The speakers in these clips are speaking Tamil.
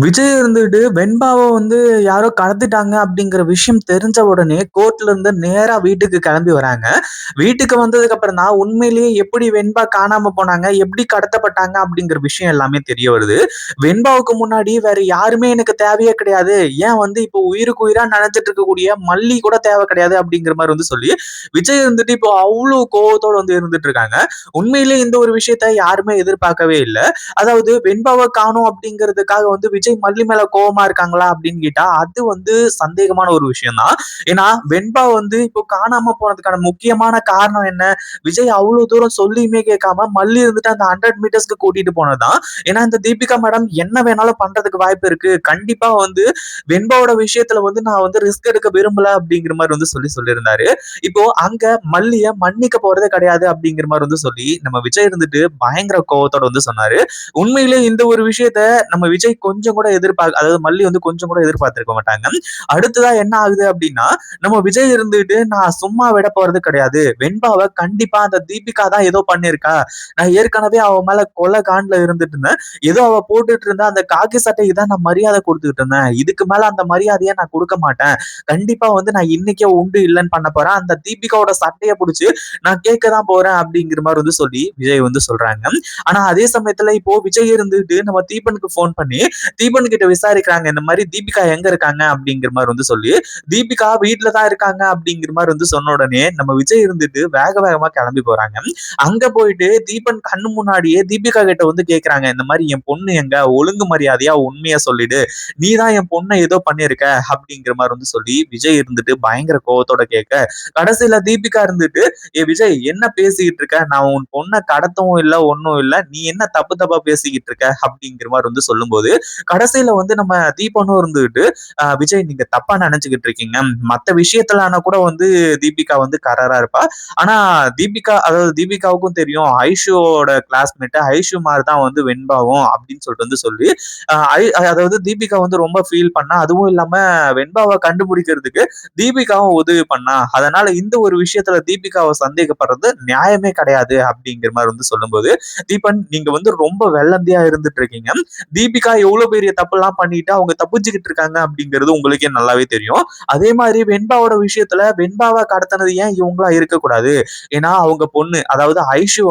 விஜய் இருந்துட்டு வெண்பாவ யாரோ கடத்திட்டாங்க அப்படிங்கிற விஷயம் தெரிஞ்ச உடனே கோர்ட்ல இருந்து நேரா வீட்டுக்கு கிளம்பி வராங்க. வீட்டுக்கு வந்ததுக்கு அப்புறம் தான் உண்மையிலேயே எப்படி வெண்பா காணாம போனாங்க, எப்படி கடத்தப்பட்டாங்க அப்படிங்கிற விஷயம் எல்லாமே தெரிய வருது. வெண்பாவுக்கு முன்னாடி வேற யாருமே எனக்கு தேவையே கிடையாது. ஏன் இப்போ உயிருக்கு உயிரா நினைச்சிட்டு இருக்கக்கூடிய மல்லி கூட தேவை கிடையாது அப்படிங்கிற மாதிரி சொல்லி விஜய் இப்போ அவ்வளவு கோவத்தோட இருந்துட்டு இருக்காங்க. உண்மையிலேயே இந்த ஒரு விஷயத்த யாருமே எதிர்பார்க்கவே இல்ல. அதாவது வெண்பாவ காணோம் அப்படிங்கிறதுக்காக விஜய் மல்லி மேல கோவமா இருக்காங்களா அப்படின்னு கேட்டா அது சந்தேகமான ஒரு விஷயம் தான். ஏன்னா வெண்பா இப்போ காணாம போனதுக்கான முக்கியமான காரணம் என்ன? விஜய் அவ்வளவு தூரம் சொல்லியுமே கேட்காம மல்லி அந்த 100 மீட்டர்ஸ்க்கு கூட்டிட்டு போனதுதான். ஏன்னா இந்த தீபிகா மேடம் என்ன வேணாலும் பண்றதுக்கு வாய்ப்பு இருக்கு. கண்டிப்பா வெண்பாவோட விஷயத்துல நான் ரிஸ்க் எடுக்க விரும்பல அப்படிங்கிற மாதிரி சொல்லியிருந்தாரு. இப்போ அங்க மல்லிய மன்னிக்க போறதே கிடையாது அப்படிங்கிற மாதிரி சொல்லி நம்ம விஜய் பயங்கர கோவத்தோட சொன்னாரு. உண்மையிலே இந்த ஒரு விஷயத்த நம்ம விஜய் கொஞ்சம் கூட அதாவது மல்லி கொஞ்சம் கூட எதிர்பார்த்திருக்க மாட்டாங்க. அடுத்ததா என்ன ஆகுது அப்படின்னா, நம்ம விஜய் நான் சும்மா விட போறது கிடையாது. வெண்பாவ கண்டிப்பா அந்த தீபிகா தான் ஏதோ பண்ணியிருக்கா. நான் ஏற்கனவே அவ மேல கொலை காண்ட்ல இருந்துட்டு இருந்தேன். ஏதோ அவ போட்டுட்டு இருந்த அந்த காக்கி சட்டைக்கு தான் நான் மரியாதை கொடுத்துட்டு இருந்தேன். இதுக்கு மேல அந்த மரியாதையை நான் கொடுக்க மாட்டேன். கண்டிப்பா நான் இன்னைக்கே உண்டு இல்லைன்னு பண்ண போறேன். அந்த தீபிகாவோட சட்டையை பிடிச்சு நான் கேட்க தான் போறேன் அப்படிங்கிற மாதிரி சொல்லி விஜய் சொல்றாங்க. ஆனா அதே சமயத்துல இப்போ விஜய் நம்ம தீபனுக்கு போன் பண்ணி தீபன் கிட்ட விசாரிக்கிறாங்க. இந்த மாதிரி தீபிகா எங்க இருக்காங்க அப்படிங்கிற மாதிரி சொல்லி தீபிகா வீட்டுல தான் இருக்காங்க அப்படிங்கிற மாதிரி சொன்ன உடனே நம்ம விஜய் வேக வேகமா கிளம்பி போறாங்க. அங்க போயிட்டு தீபன் கண்ணு முன்னாடியே தீபிகா கிட்ட கேக்குறாங்க. இந்த மாதிரி என் பொண்ணு எங்க, ஒழுங்கு மரியாதையா உண்மையா சொல்லிடு, நீதான் என் பொண்ணை ஏதோ பண்ணிருக்க அப்படிங்கிற மாதிரி சொல்லி விஜய் பயங்கர கோவத்தோட கேட்க, கடைசியில தீபிகா ஏ விஜய் என்ன பேசிக்கிட்டு இருக்க, நான் உன் பொண்ணை கடத்தவும் இல்ல ஒன்னும் இல்ல, நீ என்ன தப்பு தப்பா பேசிக்கிட்டு இருக்க அப்படிங்கிற மாதிரி சொல்லும்போது கடைசியில நம்ம தீபனும் விஜய் நீங்க தப்பா நினைச்சுக்கிட்டு இருக்கீங்க, மத்த விஷயத்துல ஆனா கூட தீபிகா கராரா இருப்பா. ஆனா அதாவது தீபிகாவுக்கும் தெரியும் ஐஷுவோட கிளாஸ்மேட் ஐஷு மாதிரி தான் வெண்பாவும் அப்படின்னு சொல்லிட்டு சொல்லி அதாவது தீபிகா ரொம்ப ஃபீல் பண்ணா. அதுவும் இல்லாம வெண்பாவை கண்டுபிடிக்கிறதுக்கு தீபிகாவும் உதவி பண்ணா. அதனால இந்த ஒரு விஷயத்துல தீபிகாவை சந்தேகப்படுறது நியாயமே கிடையாது அப்படிங்கிற மாதிரி சொல்லும்போது, தீபன் நீங்க ரொம்ப வெள்ளந்தியா இருந்துட்டு இருக்கீங்க. தீபிகா எவ்வளவு பெரிய தப்பு எல்லாம் பண்ணிட்டு அவங்க தப்பிச்சுக்கிட்டு இருக்காங்க அப்படிங்கிறது உங்களுக்கே நல்லாவே தெரியும். அதே மாதிரி வெண்பாவோட விஷயத்துல வெண்பாவை கடத்தினது ஏன் இவங்களா இருக்கக்கூடாது? ஏன்னா அவங்க பொண்ணு அதாவது ஐஷு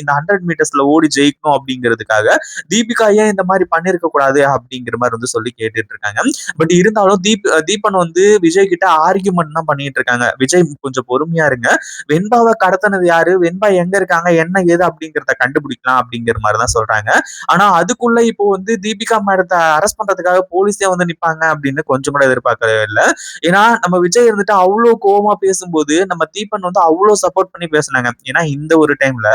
இந்த 100 மீட்டர்ஸ்ல ஓடி ஜெயிக்கணும் அப்படிங்கிறதுக்காக தீபிகா ஏன் இந்த மாதிரி பண்ணிருக்க கூடாது அப்படிங்கிற மாதிரி சொல்லி கேட்டுட்டு இருக்காங்க. பட் இருந்தாலும் தீபன் விஜய் கிட்ட ஆர்கியூமெண்ட் தான் பண்ணிட்டு இருக்காங்க. விஜய் கொஞ்சம் பொறுமையா இருங்க, வெண்பாவை கடத்தினது யாரு, வெண்பா எங்க இருக்காங்க, என்ன ஏது அப்படிங்கிறத கண்டுபிடிக்கலாம் அப்படிங்கிற மாதிரிதான் சொல்றாங்க. ஆனா அதுக்குள்ள இப்போ தீபிகா மேடத்தை அரெஸ்ட் பண்றதுக்காக போலீஸே நிப்பாங்க அப்படின்னு கொஞ்சம் கூட எதிர்பார்க்கவே இல்லை. ஏன்னா நம்ம விஜய் அவ்வளவு கோவமா பேசும்போது நம்ம தீபன் அவ்வளவு சப்போர்ட் பண்ணி பேசினாங்க. ஏன்னா இந்த ஒரு டைம்ல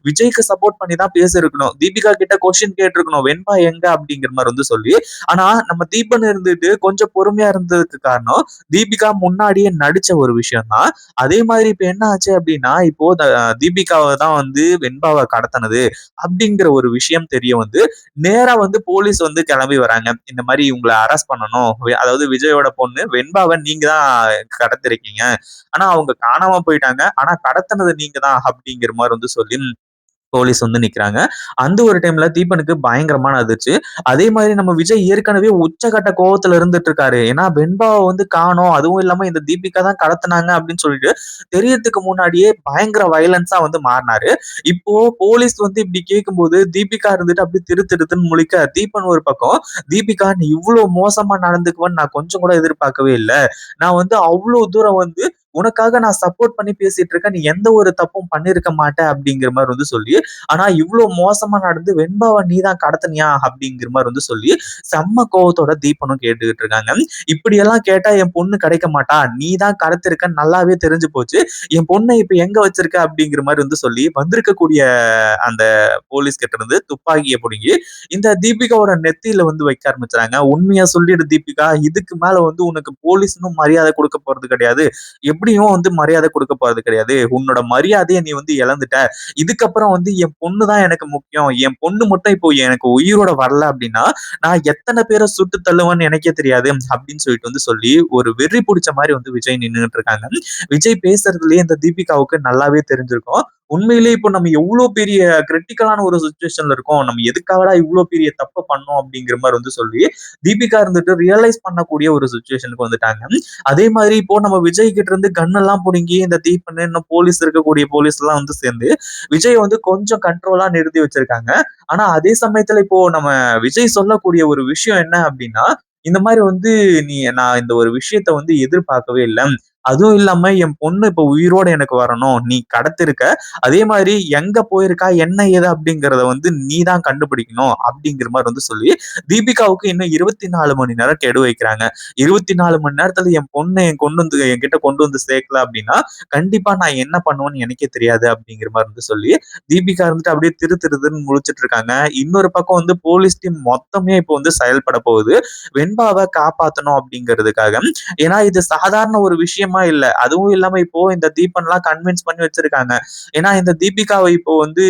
விஜய்க்கு சப்போர்ட் பண்ணி தான் பேசிருக்கணும். தீபிகா கிட்ட கொஸ்டின் கேட்டிருக்கணும், வெண்பா எங்க அப்படிங்கிற மாதிரி சொல்லி. ஆனா நம்ம தீபன் கொஞ்சம் பொறுமையா இருந்ததுக்கு காரணம் தீபிகா முன்னாடியே நடிச்ச ஒரு விஷயம் தான். அதே மாதிரி இப்ப என்ன ஆச்சு அப்படின்னா, இப்போ தீபிகாவை தான் வெண்பாவை கடத்தினது அப்படிங்கிற ஒரு விஷயம் தெரிய நேரா போலீஸ் கிளம்பி வராங்க. இந்த மாதிரி இவங்களை அரெஸ்ட் பண்ணணும், அதாவது விஜயோட பொண்ணு வெண்பாவை நீங்க தான் கடத்திருக்கீங்க, ஆனா அவங்க காணாம போயிட்டாங்க, ஆனா கடத்தினது நீங்க தான் அப்படிங்கிற மாதிரி சொல்லி போலீஸ் நிக்கிறாங்க. அந்த ஒரு டைம்ல தீபனுக்கு பயங்கரமான அதிர்ச்சி. அதே மாதிரி நம்ம விஜய் ஏற்கனவே உச்சகட்ட கோவத்துல இருந்துட்டு இருக்காரு. ஏன்னா வெண்பாவை காணோம், அதுவும் இல்லாம இந்த தீபிகா தான் கடத்தினாங்க அப்படின்னு சொல்லிட்டு தெரியறதுக்கு முன்னாடியே பயங்கர வயலன்ஸா மாறினாரு. இப்போ போலீஸ் இப்படி கேட்கும்போது தீபிகா அப்படி திருத்துன்னு முழிக்க, தீபன் ஒரு பக்கம் தீபிகா நீ இவ்வளவு மோசமா நடந்துக்குவன்னு நான் கொஞ்சம் கூட எதிர்பார்க்கவே இல்லை. நான் அவ்வளவு தூரம் உனக்காக நான் சப்போர்ட் பண்ணி பேசிட்டு இருக்கேன், நீ எந்த ஒரு தப்பும் பண்ணிருக்க மாட்ட அப்படிங்கிற மாதிரி சொல்லி, ஆனா இவ்வளவு மோசமா நடந்து வெண்பாவை நீ தான் கடத்தினியா அப்படிங்கிற மாதிரி சொல்லி செம்ம கோவத்தோட தீபனும் கேட்டுக்கிட்டு இருக்காங்க. இப்படி எல்லாம் கேட்டா என் பொண்ணு கிடைக்க மாட்டா, நீ தான் கடத்திருக்கன்னு நல்லாவே தெரிஞ்சு போச்சு, என் பொண்ணை இப்ப எங்க வச்சிருக்க அப்படிங்கிற மாதிரி சொல்லி வந்திருக்கக்கூடிய அந்த போலீஸ் கிட்ட துப்பாக்கியை பிடுங்கி இந்த தீபிகாவோட நெத்தியில வைக்க ஆரம்பிச்சாங்க. உண்மையா சொல்லிடு தீபிகா, இதுக்கு மேல உனக்கு போலீஸ்னும் மரியாதை கொடுக்க போறது கிடையாது, எப்படியும் மரியாதை கொடுக்க போறது கிடையாது, உன்னோட மரியாதையை நீ இழந்துட்ட, இதுக்கப்புறம் என் பொண்ணு தான் எனக்கு முக்கியம், என் பொண்ணு மட்டும் இப்போ எனக்கு உயிரோட வரல அப்படின்னா நான் எத்தனை பேரை சுட்டு தள்ளுவேன்னு எனக்கே தெரியாது அப்படின்னு சொல்லிட்டு சொல்லி ஒரு வெறி பிடிச்ச மாதிரி விஜய் நின்றுட்டு இருக்காங்க. விஜய் பேசுறதுலயே இந்த தீபிகாவுக்கு நல்லாவே தெரிஞ்சிருக்கும். உண்மையிலேயே இப்போ நம்ம எவ்ளோ பெரிய கிரிட்டிக்கலான ஒரு சிச்சுவேஷன்ல இருக்கோம். நம்ம எதுக்காகடா இவ்ளோ பெரிய தப்பு பண்ணோம் அப்படிங்கிற மாரி வந்து சொல்லி, தீபிகா இருந்துட்டு ரியலைஸ் பண்ணக்கூடிய ஒரு சிச்சுவேஷனுக்கு வந்துட்டாங்க. அதே மாதிரி இப்போ நம்ம விஜய் கிட்ட இருந்து கன் எல்லாம் புடுங்கி இந்த தீபன் இன்னும் போலீஸ் இருக்கக்கூடிய போலீஸ் எல்லாம் வந்து சேர்ந்து விஜய் வந்து கொஞ்சம் கண்ட்ரோலா நிறுத்தி வச்சிருக்காங்க. ஆனா அதே சமயத்துல இப்போ நம்ம விஜய் சொல்லக்கூடிய ஒரு விஷயம் என்ன அப்படின்னா, இந்த மாரி வந்து நான் இந்த ஒரு விஷயத்த வந்து எதிர்பார்க்கவே இல்ல. அதுவும் இல்லாம என் பொண்ணு இப்ப உயிரோட எனக்கு வரணும். நீ கடத்திருக்க. அதே மாதிரி எங்க போயிருக்கா, என்ன ஏது அப்படிங்கிறத வந்து நீ தான் கண்டுபிடிக்கணும் அப்படிங்கிற மாரி வந்து சொல்லி, தீபிகாவுக்கு இன்னும் 24 மணி நேரம் கெடு வைக்கிறாங்க. 24 மணி நேரத்துல என் பொண்ண கொண்டு வந்து என்கிட்ட கொண்டு வந்து சேர்க்கல அப்படின்னா, கண்டிப்பா நான் என்ன பண்ணுவேன்னு எனக்கே தெரியாது அப்படிங்கிற மாரி வந்து சொல்லி, தீபிகா இருந்துட்டு அப்படியே திரு திருன்னு முழிச்சுட்டு இருக்காங்க. இன்னொரு பக்கம் வந்து போலீஸ் டீம் மொத்தமே இப்போ வந்து செயல்பட போகுது. வெண்பாவ காப்பாத்தணும் அப்படிங்கிறதுக்காக. ஏன்னா இது சாதாரண ஒரு விஷயமா இல்ல. அதுவும் இல்லாம இப்போ இந்த தீபன்லாம் கன்வின்ஸ் பண்ணி வச்சிருக்காங்க. ஏன்னா இந்த தீபிகாவை இப்போ வந்து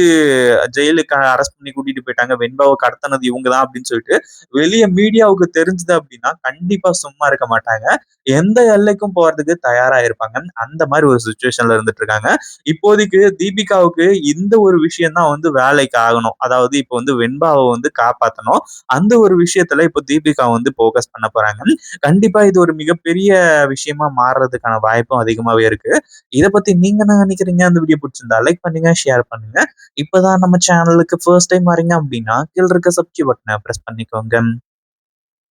ஜெயிலுக்கு அரெஸ்ட் பண்ணி கூட்டிட்டு போயிட்டாங்க. வெண்பாவ கடத்துனது இவங்க தான் அப்படின்னு சொல்லிட்டு வெளிய மீடியாவுக்கு தெரிஞ்சது அப்படின்னா, கண்டிப்பா சும்மா இருக்க மாட்டாங்க. எந்த எல்லைக்கும் போறதுக்கு தயாரா இருப்பாங்க. அந்த மாரி ஒரு சிச்சுவேஷன்ல இருந்துட்டு இருக்காங்க. இப்போதைக்கு தீபிகாவுக்கு இந்த ஒரு விஷயம் தான் வந்து வேலைக்கு ஆகணும். அதாவது இப்போ வந்து வெண்பாவ வந்து காப்பாத்தணும். அந்த ஒரு விஷயத்துல இப்போ தீபிகா வந்து ஃபோக்கஸ் பண்ண போறாங்க. கண்டிப்பா இது ஒரு மிகப்பெரிய விஷயமா மாறுறதுக்கான வாய்ப்பும் அதிகமாவே இருக்கு. இத பத்தி நீங்க என்ன நினைக்கிறீங்க? அந்த வீடியோ புடிச்சிருந்தா லைக் பண்ணுங்க, ஷேர் பண்ணுங்க. இப்பதான் நம்ம சேனலுக்கு ஃபர்ஸ்ட் டைம் வரீங்க அப்படின்னா, கீழ இருக்க சப்ஸ்கிரைப் பட்டன பிரஸ் பண்ணிக்கோங்க.